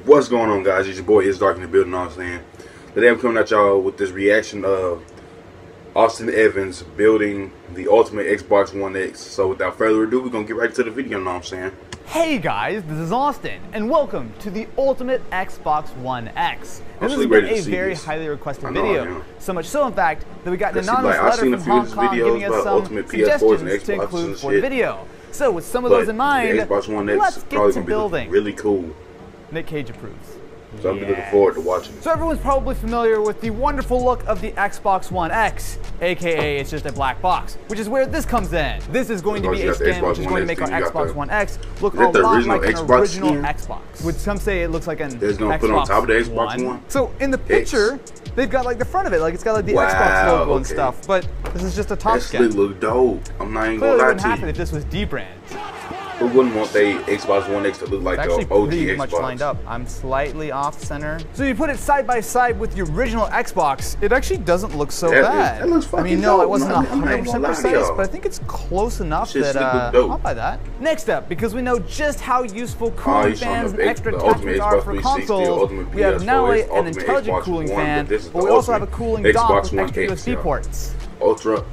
What's going on, guys? It's your boy It's Dark in the building. Know what I'm saying? Today I'm coming at y'all with this reaction of Austin Evans building the ultimate Xbox One X. So without further ado, we're gonna get right to the video. Know what I'm saying? Hey guys, this is Austin, and welcome to the ultimate Xbox One X. This has been a very highly requested video. So much so, in fact, that we got an anonymous letter from Hong Kong giving us some suggestions to include for the video. So with some of those in mind, let's get to building. Really cool. Nick Cage approves. So I'm looking forward to watching it. So everyone's probably familiar with the wonderful look of the Xbox One X, aka it's just a black box, which is where this comes in. This is going to be a skin which is going to make our Xbox One X look a lot like an original Xbox. Would some say it looks like an Xbox put on top of the Xbox One? So in the picture, they've got like the front of it, like it's got like the Xbox logo and stuff, but this is just a top skin. This look dope. I'm not even gonna lie to you. It wouldn't happen if this was D-brand. Who wouldn't want the Xbox One X to look like the OG Xbox? Pretty much lined up. I'm slightly off center. So you put it side by side with the original Xbox, it actually doesn't look so bad. That looks fucking I mean, no, dope. it wasn't 100% precise, but I think it's close enough that I'll buy that. Next up, because we know just how useful cooling fans and extra attachments are for consoles, we have not only an intelligent cooling fan, but we also have a cooling dock with extra USB ports. Ultra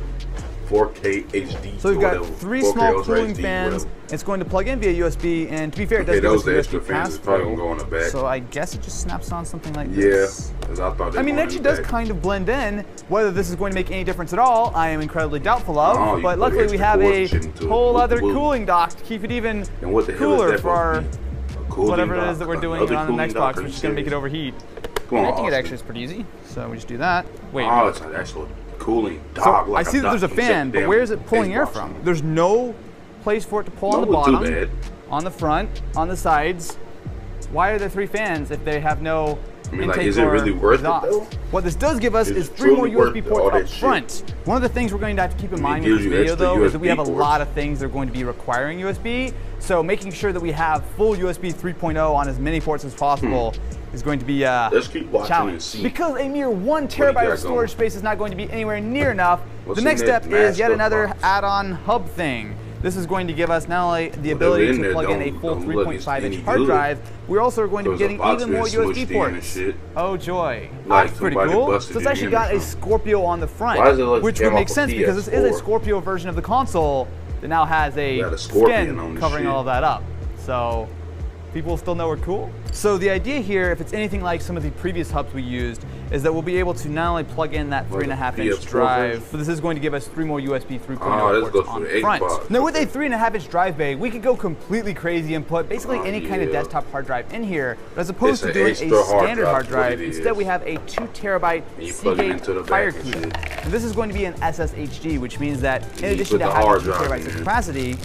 4K HD. So we've got 3 small cooling fans. It's going to plug in via USB, and to be fair, it does give us a USB pass-through. So I guess it just snaps on something like this. Yeah, because I thought. I mean, it actually does kind of blend in. Whether this is going to make any difference at all, I am incredibly doubtful of. But luckily, we have a whole other cooling dock to keep it even cooler for our whatever it is that we're doing on an Xbox, which is going to make it overheat. I think it actually is pretty easy. So we just do that. Wait. Oh, it's an actual cooling dock. So I see that there's a fan, but where is it pulling air from? There's no place for it to pull on the bottom, on the front, on the sides. Why are there 3 fans if they have no intake is it really worth it though? What this does give us is 3 more USB ports up front. One of the things we're going to have to keep in mind with this video though is that we have a lot of things that are going to be requiring USB. So making sure that we have full USB 3.0 on as many ports as possible is going to be a challenge. Because a mere 1 terabyte of storage space is not going to be anywhere near enough, the next step is yet another add-on hub thing. This is going to give us not only the ability to plug in a full 3.5-inch hard drive, we're also going to be getting even more USB ports. Oh joy. That's pretty cool. So it's actually got a Scorpio on the front, which would make sense because this is a Scorpio version of the console that now has a skin covering all of that up. So people still know we're cool. So the idea here, if it's anything like some of the previous hubs we used, is that we'll be able to not only plug in that 3.5-inch drive, but this is going to give us 3 more USB 3.0 ports on the front. Now with a 3.5-inch drive bay, we could go completely crazy and put basically any kind of desktop hard drive in here, but as opposed to doing a standard hard drive, instead we have a 2 terabyte Seagate FireCube. And this is going to be an SSHD, which means that in addition to having 2 terabytes of capacity,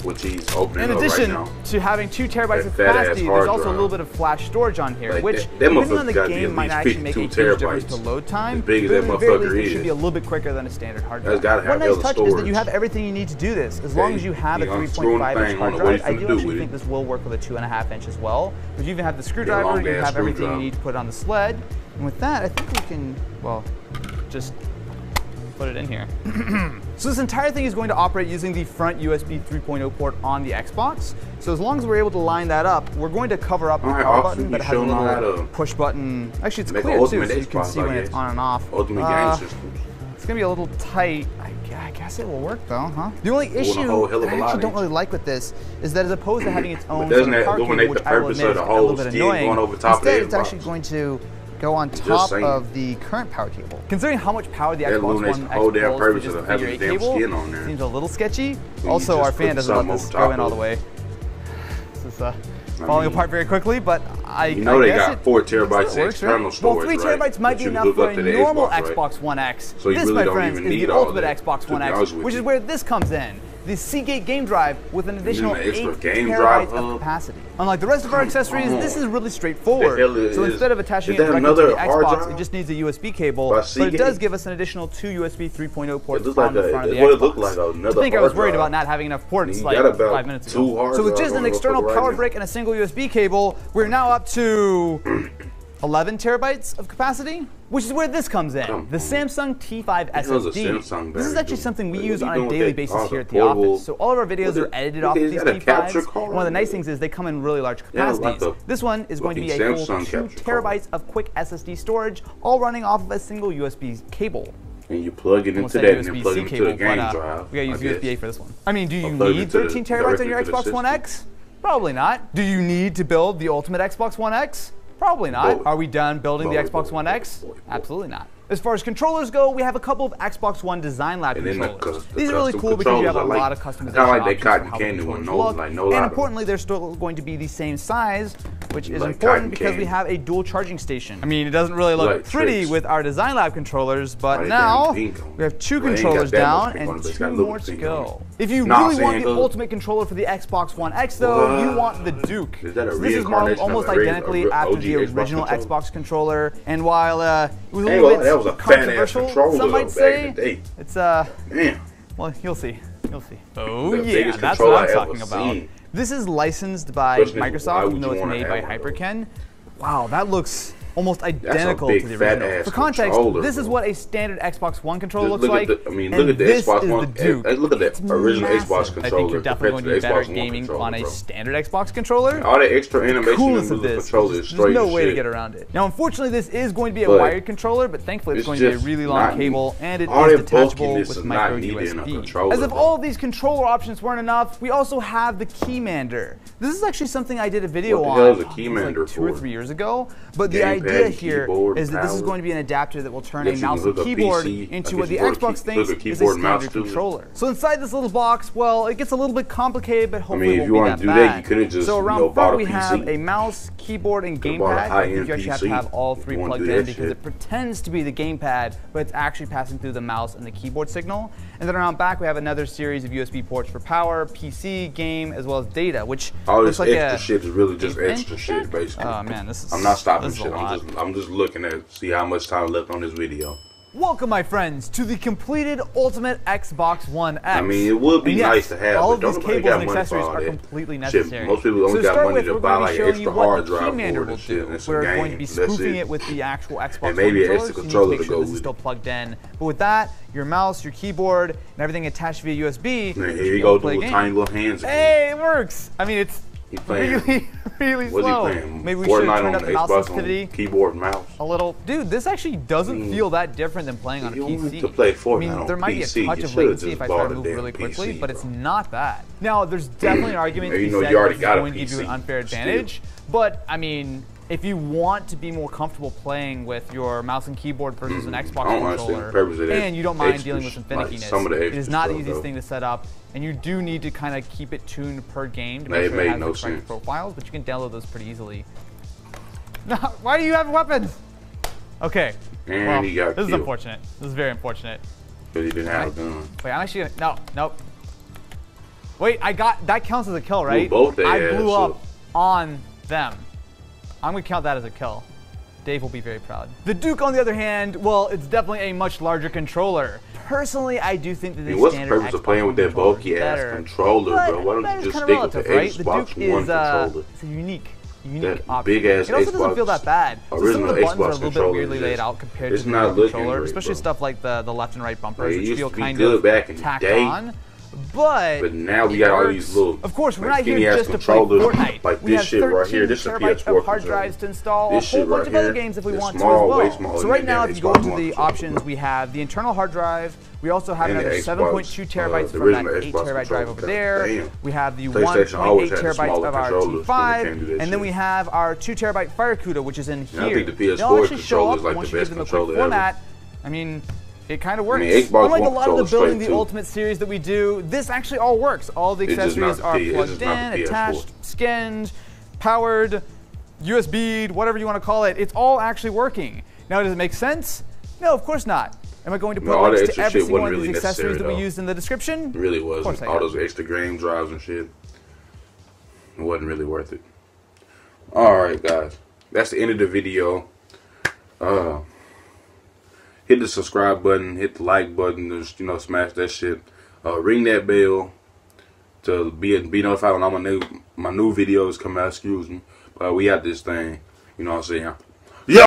which he's opening in addition to having 2 terabytes of capacity, there's also a little bit of flash storage on here, which depending on the game might actually make a huge difference to load time, but at the very least it should be a little bit quicker than a standard hard drive. One nice touch is that you have everything you need to do this. As long as you have a 3.5-inch hard drive, I do actually think this will work with a 2.5-inch as well. But you even have the screwdriver, you have everything you need to put it on the sled, and with that I think we can, well, just put it in here. So this entire thing is going to operate using the front USB 3.0 port on the Xbox. So as long as we're able to line that up, we're going to cover up the power button, but it has a little push button. Actually, it's clear too, so you can see when it's on and off. Ultimate game system. It's gonna be a little tight. I guess it will work though, huh? The only issue that I actually don't really like with this is that as opposed to having its own sort of car cable, which I will admit is a little bit annoying, instead it's actually going to go on top of the current power cable. Considering how much power the Xbox One X pulls with just the Figure 8 cable, seems a little sketchy. Also, our fan doesn't let this go in all the way. This is falling apart very quickly, but I guess they got 4 terabytes external storage. Well, 3 terabytes might be enough for a normal Xbox One X. This, my friends, is the ultimate Xbox One X, which is where this comes in. The Seagate game drive with an additional 8 terabytes of capacity. Unlike the rest of our accessories, this is really straightforward. So instead of attaching it directly to the Xbox, it just needs a USB cable, but it does give us an additional 2 USB 3.0 ports on the front of the Xbox. I think I was worried about not having enough ports like 5 minutes ago. So with just an external power brick and a single USB cable, we're now up to 11 terabytes of capacity, which is where this comes in. The Samsung T5 SSD. This is actually something we use on a daily basis here at the office. So all of our videos are edited off of these T5s. One of the nice things is they come in really large capacities. This one is going to be a full 2 terabytes of quick SSD storage, all running off of a single USB cable. And you plug it into that and then plug it into the game drive. We gotta use USB-A for this one. I mean, do you need 13 terabytes on your Xbox One X? Probably not. Do you need to build the ultimate Xbox One X? Probably not. Are we done building the Xbox One X? Absolutely not. As far as controllers go, we have a couple of Xbox One Design Lab controllers. These are really cool because you have a lot of customization options for how the controllers look. And importantly, they're still going to be the same size, which is important because we have a dual charging station. I mean, it doesn't really look pretty with our Design Lab controllers, but now we have 2 controllers down and 2 more to go. If you really want the ultimate controller for the Xbox One X, though, you want the Duke. So this is modeled almost identically after the original Xbox controller, and while it was a little bit controversial, some might say, it's well, you'll see. Oh yeah, that's what I'm talking about. This is licensed by Microsoft, even though it's made by Hyperkin. Wow, that looks almost identical to the original. For context, this is what a standard Xbox One controller looks like. I mean, look at the Xbox One. Look at that original Xbox controller. I think you're definitely going to be better at gaming on a standard Xbox controller. All that extra animation in the controller is straight. There's no way to get around it. Now, unfortunately, this is going to be a wired controller, but thankfully, it's going to be a really long cable, and it is detachable with micro USB. As if all of these controller options weren't enough, we also have the Keymander. This is actually something I did a video on like 2 or 3 years ago, but the idea here is that this is going to be an adapter that will turn a mouse and keyboard into what the Xbox thinks is a standard controller. So inside this little box, well, it gets a little bit complicated, but hopefully it won't be that bad. So around front we have a mouse, keyboard, and gamepad. I think you actually have to have all 3 plugged in because it pretends to be the gamepad, but it's actually passing through the mouse and the keyboard signal. And then around back we have another series of USB ports for power, PC, game, as well as data, which all this extra shit is really just extra shit, basically. Oh man, this is. I'm not stopping shit. I'm just looking at see how much time left on this video. Welcome, my friends, to the completed ultimate Xbox One X. I mean, it would be nice to have, all but of these cables and accessories are completely necessary. Most people only got money to buy like an extra hard drive for it. We're going to be spoofing it with the actual Xbox and maybe an extra controller to go with it. Still plugged in, but with that, your mouse, your keyboard, and everything attached via USB. And here you go, with tiny little hands. Hey, it works. I mean, it's really slow. Maybe we should turn up the mouse sensitivity. Keyboard and mouse. A little. Dude, this actually doesn't feel that different than playing on a PC. To play Fortnite, I mean, there might be a touch of latency if I try to move really quickly, but it's not that. Now, there's definitely an argument to be said that it's going to give you an unfair advantage, but I mean, if you want to be more comfortable playing with your mouse and keyboard versus an Xbox controller, and you don't mind dealing with some finickiness, it is not the easiest thing to set up, and you do need to kind of keep it tuned per game to make sure it has the correct profiles, but you can download those pretty easily. No, why do you have weapons? Okay. And well, he got this is unfortunate. This is very unfortunate. But he didn't have a gun. Wait, I'm actually gonna, nope. Wait, I got, that counts as a kill, right? Both I blew up on them. I'm gonna count that as a kill. Dave will be very proud. The Duke, on the other hand, well, it's definitely a much larger controller. Personally, I do think that the what's standard the purpose of playing with that bulky ass controller, bro? Why don't you just stick with the Xbox One controller? It's a unique that option. Big ass it also Xbox, doesn't feel that bad. So some of the buttons are a little bit weirdly laid out compared to the controller, especially stuff like the left and right bumpers, which feel kind of tacked on. But now we got all these little, of course, we're not here just to play Fortnite. Like this shit right here, this is a PS4 of hard drives to install a whole bunch of other games if we want to as well. So right now, if you go into the options, we have the internal hard drive. We also have another 7.2 terabytes from that 8 terabyte drive over there. We have the 1.8 terabytes of our T5, and then we have our 2 terabyte FireCuda, which is in here. I think the PS4 controller is like the best controller ever. I mean, it kind of works. Unlike a lot of the building the Ultimate series that we do, this actually all works. All the accessories are plugged in, attached, skinned, powered, USB'd, whatever you want to call it. It's all actually working. Now, does it make sense? No, of course not. Am I going to put links to every single one of these accessories that we used in the description? It really wasn't. All those extra game drives and shit. It wasn't really worth it. Alright, guys. That's the end of the video. Hit the subscribe button, hit the like button, just, smash that shit. Ring that bell to be notified when all my new videos come out. Excuse me. But we got this thing. You know what I'm saying?